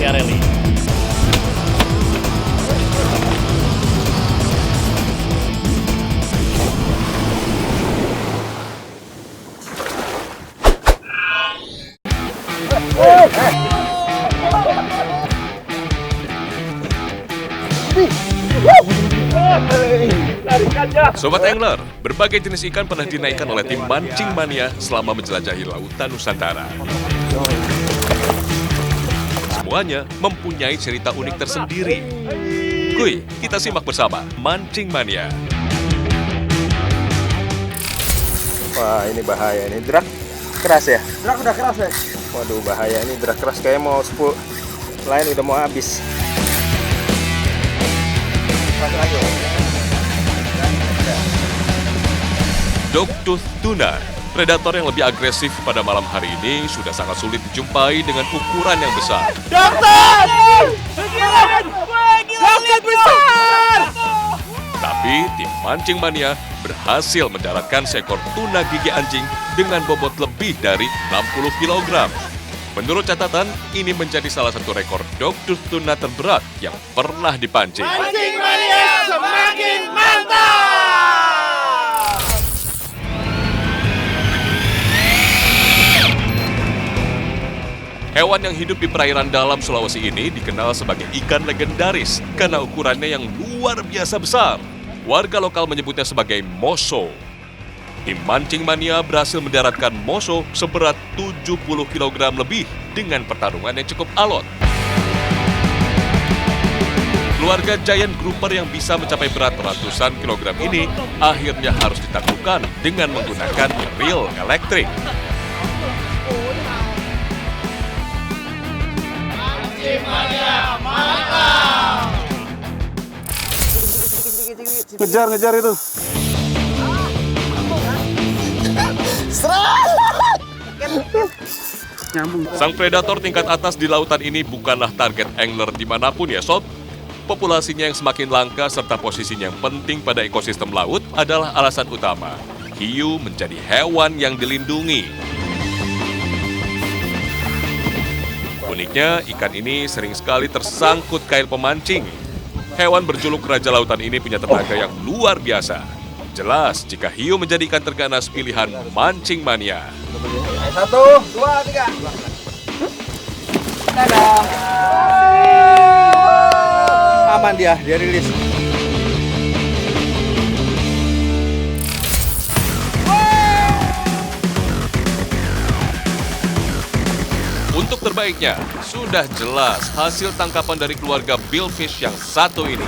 Mania Rally. Sobat Angler, berbagai jenis ikan pernah dinaikkan oleh tim Mancing Mania selama menjelajahi lautan Nusantara. Semuanya mempunyai cerita unik tersendiri. Kuy, kita simak bersama Mancing Mania. Wah, ini bahaya ini. Drak keras ya? Drak udah keras ya? Waduh, bahaya ini. Drak keras kayak mau 10 lain udah mau habis. Dogtooth tuna, predator yang lebih agresif pada malam hari ini sudah sangat sulit dijumpai dengan ukuran yang besar. Dogtooth besar! Tapi tim Mancing Mania berhasil mendaratkan seekor tuna gigi anjing dengan bobot lebih dari 60 kg. Menurut catatan, ini menjadi salah satu rekor dogtooth tuna terberat yang pernah dipancing. Mancing Mania semakin mantap! Hewan yang hidup di perairan dalam Sulawesi ini dikenal sebagai ikan legendaris karena ukurannya yang luar biasa besar. Warga lokal menyebutnya sebagai moso. Tim Mancing Mania berhasil mendaratkan moso seberat 70 kg lebih dengan pertarungan yang cukup alot. Keluarga giant grouper yang bisa mencapai berat ratusan kilogram ini akhirnya harus ditaklukkan dengan menggunakan reel elektrik. Ngejar itu. Sang predator tingkat atas di lautan ini bukanlah target angler dimanapun ya sob. Populasinya yang semakin langka serta posisinya yang penting pada ekosistem laut adalah alasan utama. Hiu menjadi hewan yang dilindungi. Uniknya, ikan ini sering sekali tersangkut kail pemancing. Hewan berjuluk Raja Lautan ini punya tenaga yang luar biasa. Jelas jika hiu menjadi ikan terganas pilihan Mancing Mania. 1, 2, 3. Dadah. Aman dia rilis. Untuk terbaiknya, sudah jelas hasil tangkapan dari keluarga billfish yang satu ini.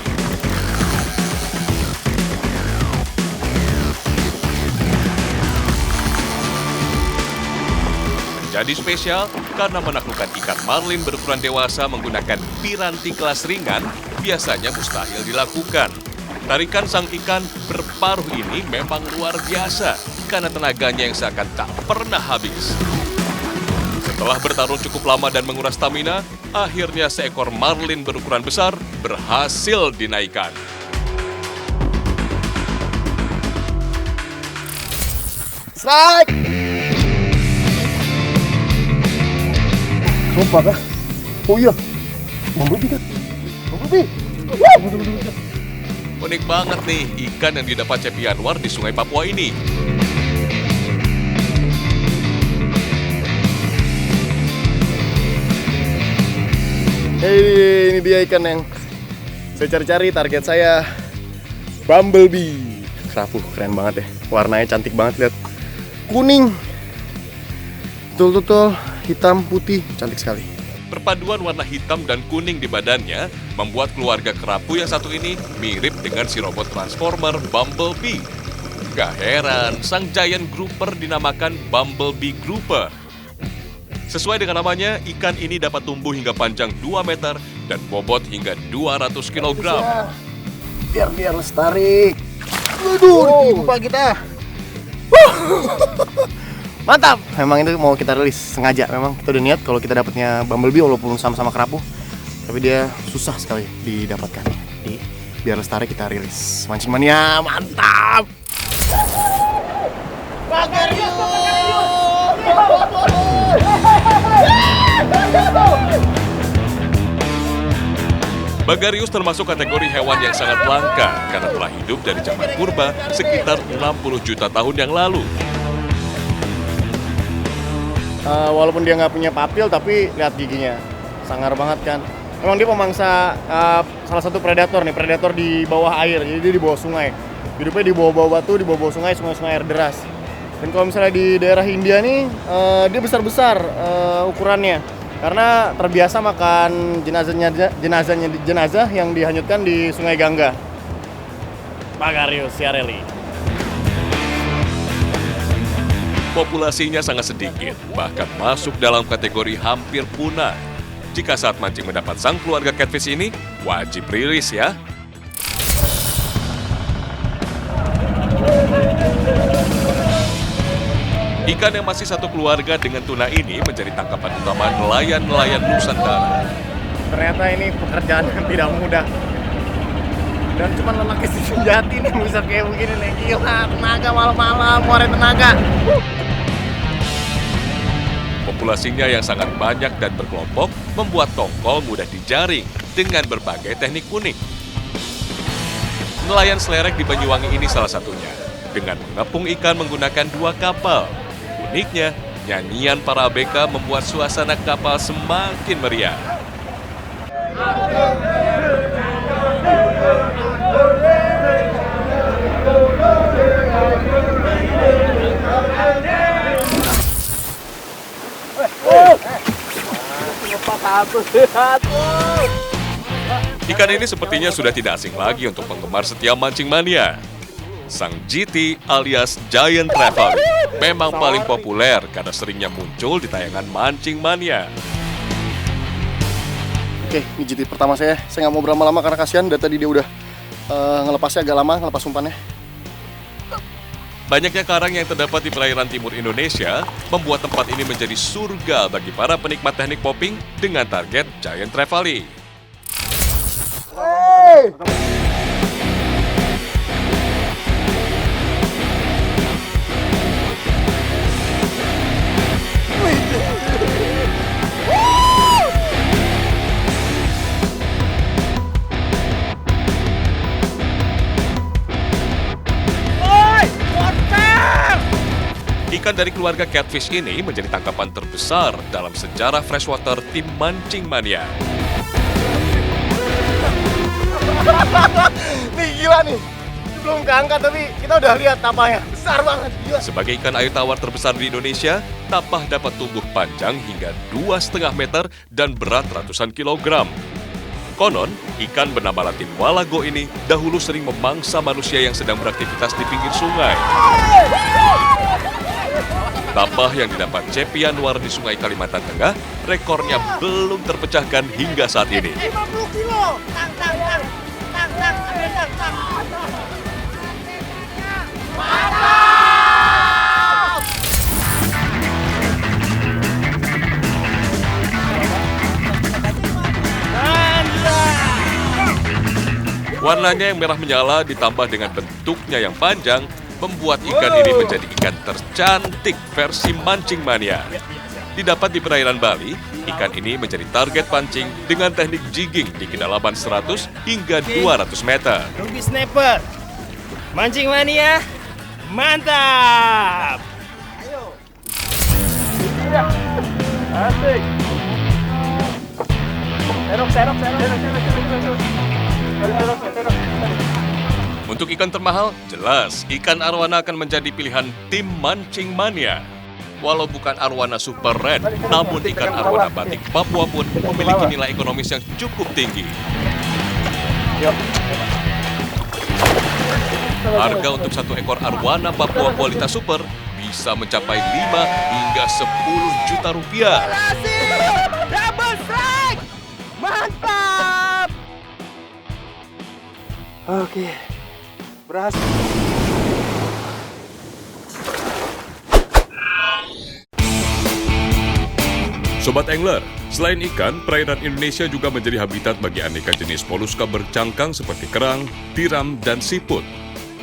Menjadi spesial karena menaklukkan ikan marlin berukuran dewasa menggunakan piranti kelas ringan biasanya mustahil dilakukan. Tarikan sang ikan berparuh ini memang luar biasa karena tenaganya yang seakan tak pernah habis. Setelah bertarung cukup lama dan menguras stamina, akhirnya seekor marlin berukuran besar berhasil dinaikkan. Strike! Sumpah kah? Oh iya, Bumblebee kan? Bumblebee! Unik banget nih ikan yang didapat Cepi Anwar di Sungai Papua ini. Hei, ini dia ikan yang saya cari-cari, target saya Bumblebee. Kerapu, keren banget ya. Warnanya cantik banget, lihat. Kuning. Betul-betul hitam, putih, cantik sekali. Perpaduan warna hitam dan kuning di badannya membuat keluarga kerapu yang satu ini mirip dengan si robot Transformer Bumblebee. Gak heran, sang giant grouper dinamakan Bumblebee Grouper. Sesuai dengan namanya, ikan ini dapat tumbuh hingga panjang 2 meter dan bobot hingga 200 kg. Biar lestari. Waduh, jumpa kita. Mantap. Memang itu mau kita rilis sengaja. Memang kita udah niat kalau kita dapatnya Bumblebee walaupun sama-sama kerapu, tapi dia susah sekali didapatkan. Di biar lestari kita rilis. Mancing Mania, mantap. Bakar yuk! Bagarius termasuk kategori hewan yang sangat langka karena telah hidup dari zaman purba sekitar 60 juta tahun yang lalu. Walaupun dia nggak punya papil, tapi lihat giginya, sangar banget kan. Memang dia pemangsa salah satu predator nih, predator di bawah air, jadi dia di bawah sungai. Hidupnya di bawah batu, di bawah sungai, sungai air deras. Dan kalau misalnya di daerah India nih, dia besar-besar ukurannya, karena terbiasa makan jenazah yang dihanyutkan di Sungai Gangga. Bagarius Yareli. Populasinya sangat sedikit, bahkan masuk dalam kategori hampir punah. Jika saat mancing mendapat sang keluarga catfish ini, wajib rilis ya. Ikan yang masih satu keluarga dengan tuna ini menjadi tangkapan utama nelayan-nelayan Nusantara. Ternyata ini pekerjaan yang tidak mudah. Dan cuma lelaki sejati nih bisa kayak begini nih. Gila, tenaga malam-malam, muara tenaga. Populasinya yang sangat banyak dan berkelompok membuat tongkol mudah dijaring dengan berbagai teknik unik. Nelayan Slerek di Banyuwangi ini salah satunya, dengan mengepung ikan menggunakan 2 kapal. Uniknya, nyanyian para ABK membuat suasana kapal semakin meriah. Ikan ini sepertinya sudah tidak asing lagi untuk penggemar setia mancing mania. Sang GT alias Giant Trevally memang paling populer karena seringnya muncul di tayangan mancing mania. Oke, ini GT pertama saya. Saya nggak mau berlama-lama karena kasihan dari tadi dia udah ngelepasnya agak lama, ngelepas umpannya. Banyaknya karang yang terdapat di perairan timur Indonesia membuat tempat ini menjadi surga bagi para penikmat teknik popping dengan target Giant Trevally. Hey! Ikan dari keluarga catfish ini menjadi tangkapan terbesar dalam sejarah freshwater tim mancing mania. Nih gila nih, belum keangkat tapi kita udah lihat tapanya, besar banget, gila. Sebagai ikan air tawar terbesar di Indonesia, tapah dapat tumbuh panjang hingga 2,5 meter dan berat ratusan kilogram. Konon, ikan bernama latin walago ini dahulu sering memangsa manusia yang sedang beraktivitas di pinggir sungai. Tapah yang didapat Cepi Anwar di Sungai Kalimantan Tengah, rekornya belum terpecahkan hingga saat ini. 50 kilo. Tang. Mantap! Warnanya yang merah menyala ditambah dengan bentuknya yang panjang, membuat ikan ini menjadi ikan tercantik versi mancing mania. Didapat di perairan Bali, ikan ini menjadi target pancing dengan teknik jigging di kedalaman 100 hingga 200 meter. Ruby Snapper. Mancing mania. Mantap! Asik. Serok. Untuk ikan termahal, jelas ikan arwana akan menjadi pilihan tim mancing mania. Walau bukan arwana super red, namun ikan arwana batik Papua pun memiliki nilai ekonomis yang cukup tinggi. Harga untuk satu ekor arwana Papua kualitas super bisa mencapai 5 hingga 10 juta rupiah. Double strike! Mantap! Oke, berhasil. Sobat Angler, selain ikan, perairan Indonesia juga menjadi habitat bagi aneka jenis moluska bercangkang seperti kerang, tiram, dan siput.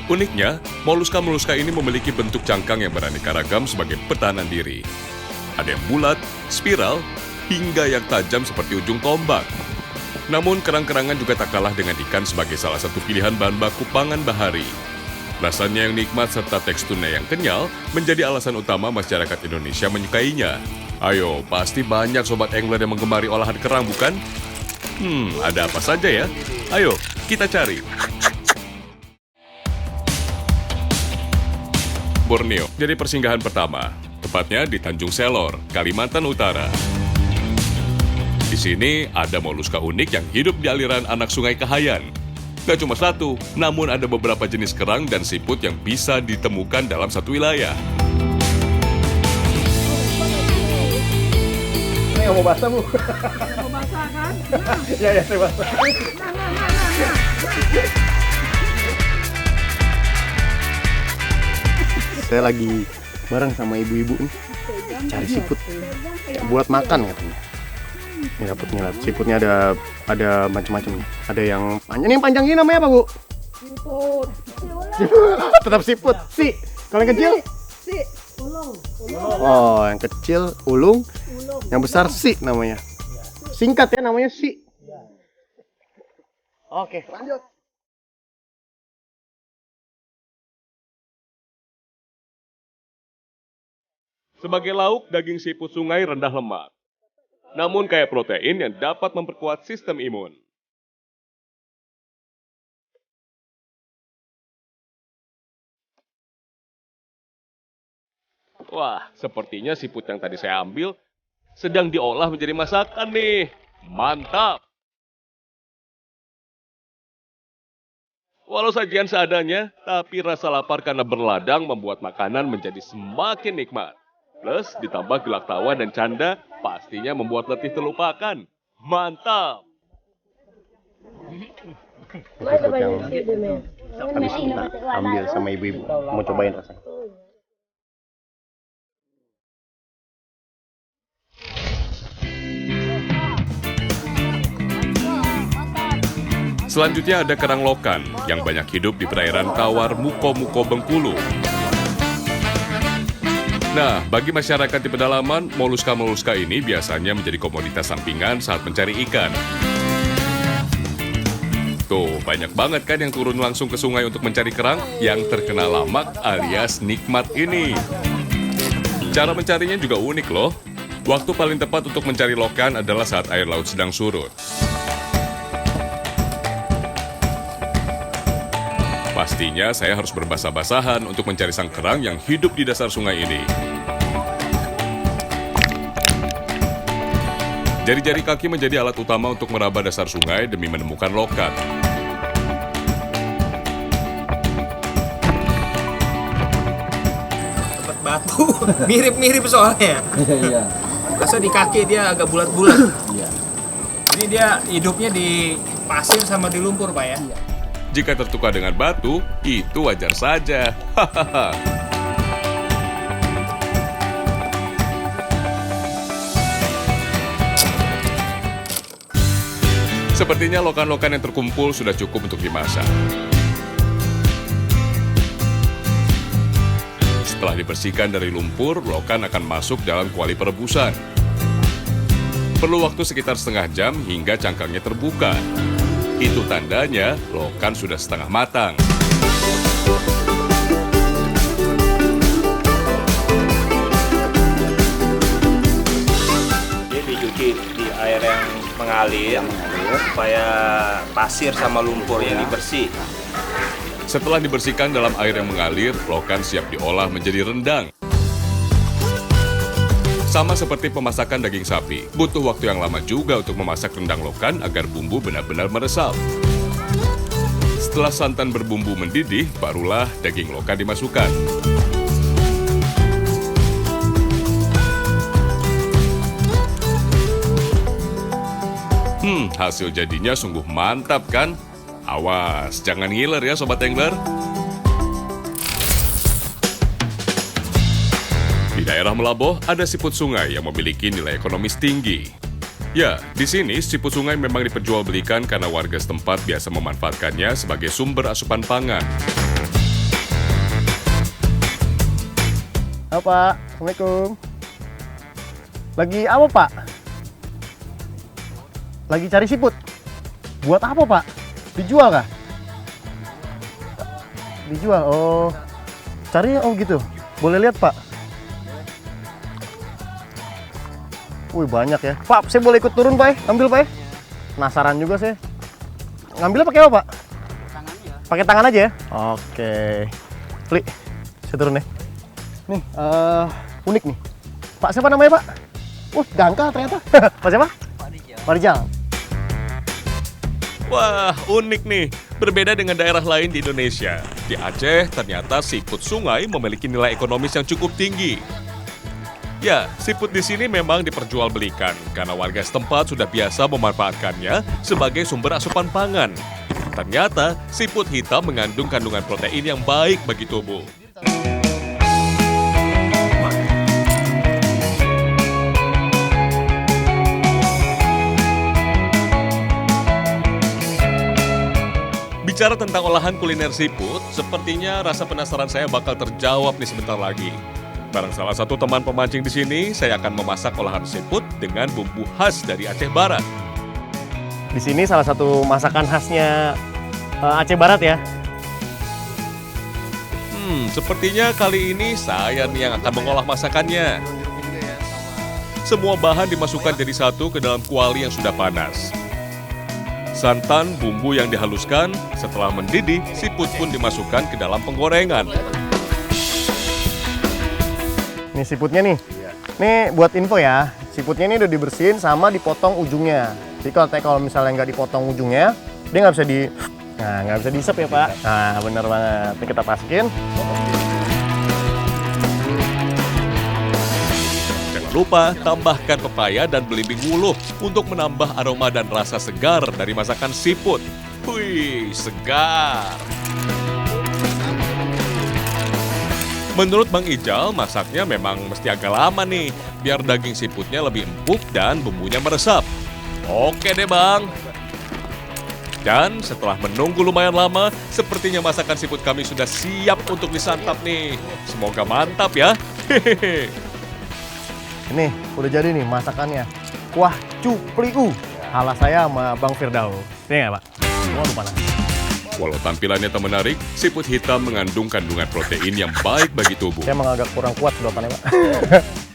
Uniknya, moluska-moluska ini memiliki bentuk cangkang yang beraneka ragam sebagai pertahanan diri. Ada yang bulat, spiral, hingga yang tajam seperti ujung tombak. Namun kerang-kerangan juga tak kalah dengan ikan sebagai salah satu pilihan bahan baku pangan bahari. Rasanya yang nikmat serta teksturnya yang kenyal menjadi alasan utama masyarakat Indonesia menyukainya. Ayo, pasti banyak sobat angler yang menggemari olahan kerang, bukan? Ada apa saja ya? Ayo, kita cari. Borneo jadi persinggahan pertama, tepatnya di Tanjung Selor, Kalimantan Utara. Di sini ada moluska unik yang hidup di aliran anak sungai Kahayan. Gak cuma satu, namun ada beberapa jenis kerang dan siput yang bisa ditemukan dalam satu wilayah. Ini mau basah, Bu. Mau basah kan? Ya, saya basah. Saya lagi bareng sama ibu-ibu nih, cari siput buat makan katanya. Ini dapat nih, siputnya ada macam-macam nih. Ada yang panjang, ini yang panjang ini namanya apa, Bu? Siput. Tetap siput. Si. Kalau yang kecil? Si. Ulung. Oh, yang kecil ulung. Yang besar si namanya. Singkat ya namanya si. Oke, lanjut. Sebagai lauk, daging siput sungai rendah lemak. Namun kaya protein yang dapat memperkuat sistem imun. Wah, sepertinya siput yang tadi saya ambil sedang diolah menjadi masakan nih. Mantap! Walau sajian seadanya, tapi rasa lapar karena berladang membuat makanan menjadi semakin nikmat. Plus, ditambah gelak tawa dan canda, pastinya membuat letih terlupakan. Mantap! Siput yang habis kita ambil sama ibu-ibu. Mau cobain rasanya. Selanjutnya ada kerang lokan yang banyak hidup di perairan tawar Muko-Muko Bengkulu. Nah, bagi masyarakat di pedalaman, moluska-moluska ini biasanya menjadi komoditas sampingan saat mencari ikan. Tuh, banyak banget kan yang turun langsung ke sungai untuk mencari kerang yang terkena lamak alias nikmat ini. Cara mencarinya juga unik loh. Waktu paling tepat untuk mencari lokan adalah saat air laut sedang surut. Pastinya saya harus berbasah-basahan untuk mencari sang kerang yang hidup di dasar sungai ini. Jari-jari kaki menjadi alat utama untuk meraba dasar sungai demi menemukan lokan. Tempat batu. Mirip-mirip soalnya. Iya. Masa di kaki dia agak bulat-bulat. Iya. Jadi dia hidupnya di pasir sama di lumpur, Pak ya. Jika tertukar dengan batu, itu wajar saja. Hahaha. Sepertinya lokan-lokan yang terkumpul sudah cukup untuk dimasak. Setelah dibersihkan dari lumpur, lokan akan masuk dalam kuali perebusan. Perlu waktu sekitar setengah jam hingga cangkangnya terbuka. Itu tandanya lokan sudah setengah matang. Dia dicuci di air yang mengalir supaya pasir sama lumpur yang bersih. Setelah dibersihkan dalam air yang mengalir, lokan siap diolah menjadi rendang. Sama seperti pemasakan daging sapi, butuh waktu yang lama juga untuk memasak rendang lokan agar bumbu benar-benar meresap. Setelah santan berbumbu mendidih, barulah daging lokan dimasukkan. Hasil jadinya sungguh mantap kan? Awas, jangan ngiler ya Sobat Angler. Di daerah Melaboh, ada siput sungai yang memiliki nilai ekonomis tinggi. Ya, di sini siput sungai memang diperjualbelikan karena warga setempat biasa memanfaatkannya sebagai sumber asupan pangan. Halo Pak, Assalamualaikum. Lagi apa Pak? Lagi cari siput? Buat apa, Pak? Dijual kah? Dijual. Oh. Cari gitu. Boleh lihat, Pak? Wih, banyak ya. Pak, saya boleh ikut turun, Pak? Ambil, Pak? Penasaran juga saya. Ngambilnya pakai apa, Pak? Pakai tangan aja ya? Oke. Li, saya turun ya. Nih, unik nih. Pak siapa namanya, Pak? Dangkal ternyata. Pak siapa? Pak Rijal. Wah, unik nih. Berbeda dengan daerah lain di Indonesia. Di Aceh, ternyata siput sungai memiliki nilai ekonomis yang cukup tinggi. Ya, siput di sini memang diperjualbelikan karena warga setempat sudah biasa memanfaatkannya sebagai sumber asupan pangan. Ternyata, siput hitam mengandung kandungan protein yang baik bagi tubuh. Bicara tentang olahan kuliner siput, sepertinya rasa penasaran saya bakal terjawab nih sebentar lagi. Bareng salah satu teman pemancing di sini, saya akan memasak olahan siput dengan bumbu khas dari Aceh Barat. Di sini salah satu masakan khasnya Aceh Barat ya. Sepertinya kali ini saya nih yang akan mengolah masakannya. Semua bahan dimasukkan jadi satu ke dalam kuali yang sudah panas. Santan, bumbu yang dihaluskan, setelah mendidih, siput pun dimasukkan ke dalam penggorengan. Nih siputnya nih. Nih buat info ya, siputnya ini udah dibersihin sama dipotong ujungnya. Jadi kalau misalnya nggak dipotong ujungnya, dia nggak bisa diisep ya, Pak. Nah, bener banget. Ini kita masukin. Jangan lupa tambahkan pepaya dan belimbing wuluh untuk menambah aroma dan rasa segar dari masakan siput. Wih, segar! Menurut Bang Ijal, masaknya memang mesti agak lama nih, biar daging siputnya lebih empuk dan bumbunya meresap. Oke deh, Bang. Dan setelah menunggu lumayan lama, sepertinya masakan siput kami sudah siap untuk disantap nih. Semoga mantap ya. Hehehe. Ini udah jadi nih masakannya. Kuah cupliu. Ala saya sama Bang Firdaus. Ini nggak, Pak? Waduh panas. Walau tampilannya tak menarik, siput hitam mengandung kandungan protein yang baik bagi tubuh. Saya emang agak kurang kuat sedotannya, Pak.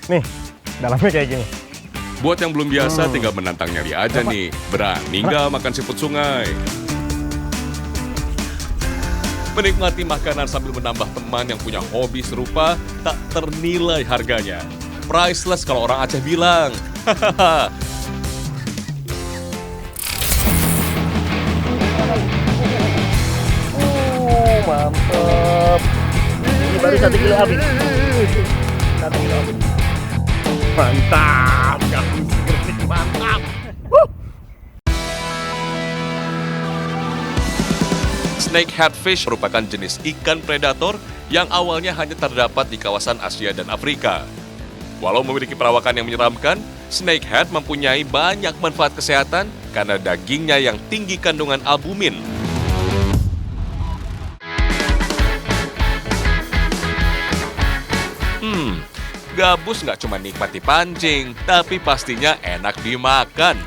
Nih, dalamnya kayak gini. Buat yang belum biasa, tinggal menantang nyari aja nih. Berani nggak makan siput sungai? Menikmati makanan sambil menambah teman yang punya hobi serupa tak ternilai harganya. Priceless kalau orang Aceh bilang. Hahaha. Mantap. Ini baru 1 kilo habis. 1 kilo habis. Mantap. Gabus bersih mantap. Snake headfish merupakan jenis ikan predator yang awalnya hanya terdapat di kawasan Asia dan Afrika. Walau memiliki perawakan yang menyeramkan, snakehead mempunyai banyak manfaat kesehatan karena dagingnya yang tinggi kandungan albumin. Gabus nggak cuma nikmat dipancing, tapi pastinya enak dimakan.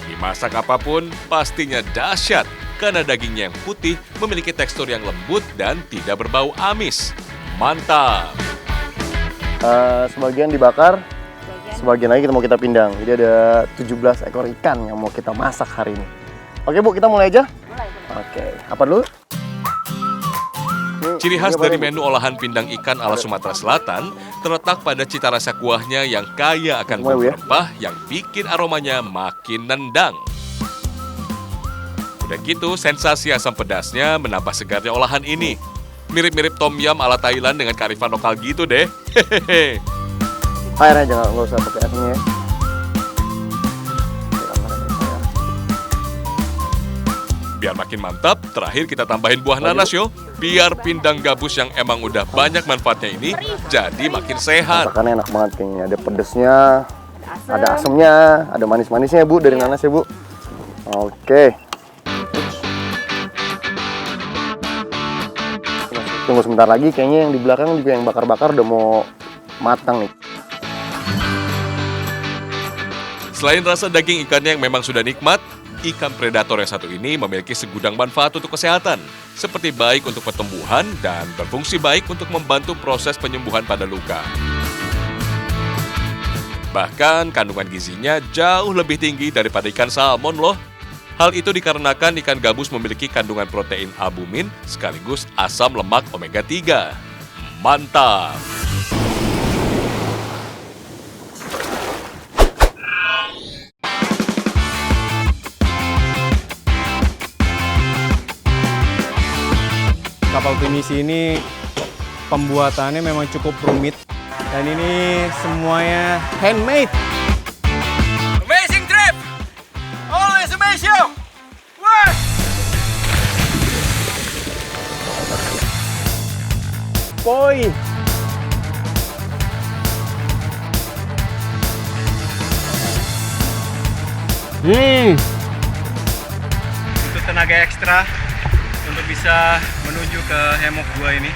Dimasak apapun, pastinya dahsyat karena dagingnya yang putih memiliki tekstur yang lembut dan tidak berbau amis. Mantap! Sebagian dibakar, sebagian lagi mau kita pindang. Jadi ada 17 ekor ikan yang mau kita masak hari ini. Oke, Bu, kita mulai aja? Mulai. Oke, apa dulu? Ciri khas dari menu olahan pindang ikan ala Sumatera Selatan terletak pada cita rasa kuahnya yang kaya akan bumbu rempah yang bikin aromanya makin nendang. Udah gitu, sensasi asam pedasnya menambah segarnya olahan ini. Mirip-mirip tom yum ala Thailand dengan kearifan lokal gitu deh. Hehehe. Air aja, nggak usah pakai airnya ya. Biar makin mantap, terakhir kita tambahin buah nanas yo. Biar pindang gabus yang emang udah banyak manfaatnya ini jadi makin sehat. Masakannya enak banget kayaknya. Ada pedesnya, ada asemnya, ada manis-manisnya Bu dari nanas ya Bu. Oke. Tunggu sebentar lagi, kayaknya yang di belakang juga yang bakar-bakar udah mau matang nih. Selain rasa daging ikannya yang memang sudah nikmat, Ikan predator yang satu ini memiliki segudang manfaat untuk kesehatan, seperti baik untuk pertumbuhan dan berfungsi baik untuk membantu proses penyembuhan pada luka. Bahkan kandungan gizinya jauh lebih tinggi daripada ikan salmon loh. Hal itu dikarenakan ikan gabus memiliki kandungan protein albumin sekaligus asam lemak omega 3. Mantap! Kapal pinisi ini pembuatannya memang cukup rumit dan ini semuanya handmade. Amazing trip! Always amaze you! What? Boy, Butuh tenaga ekstra untuk bisa menuju ke hemok gua ini.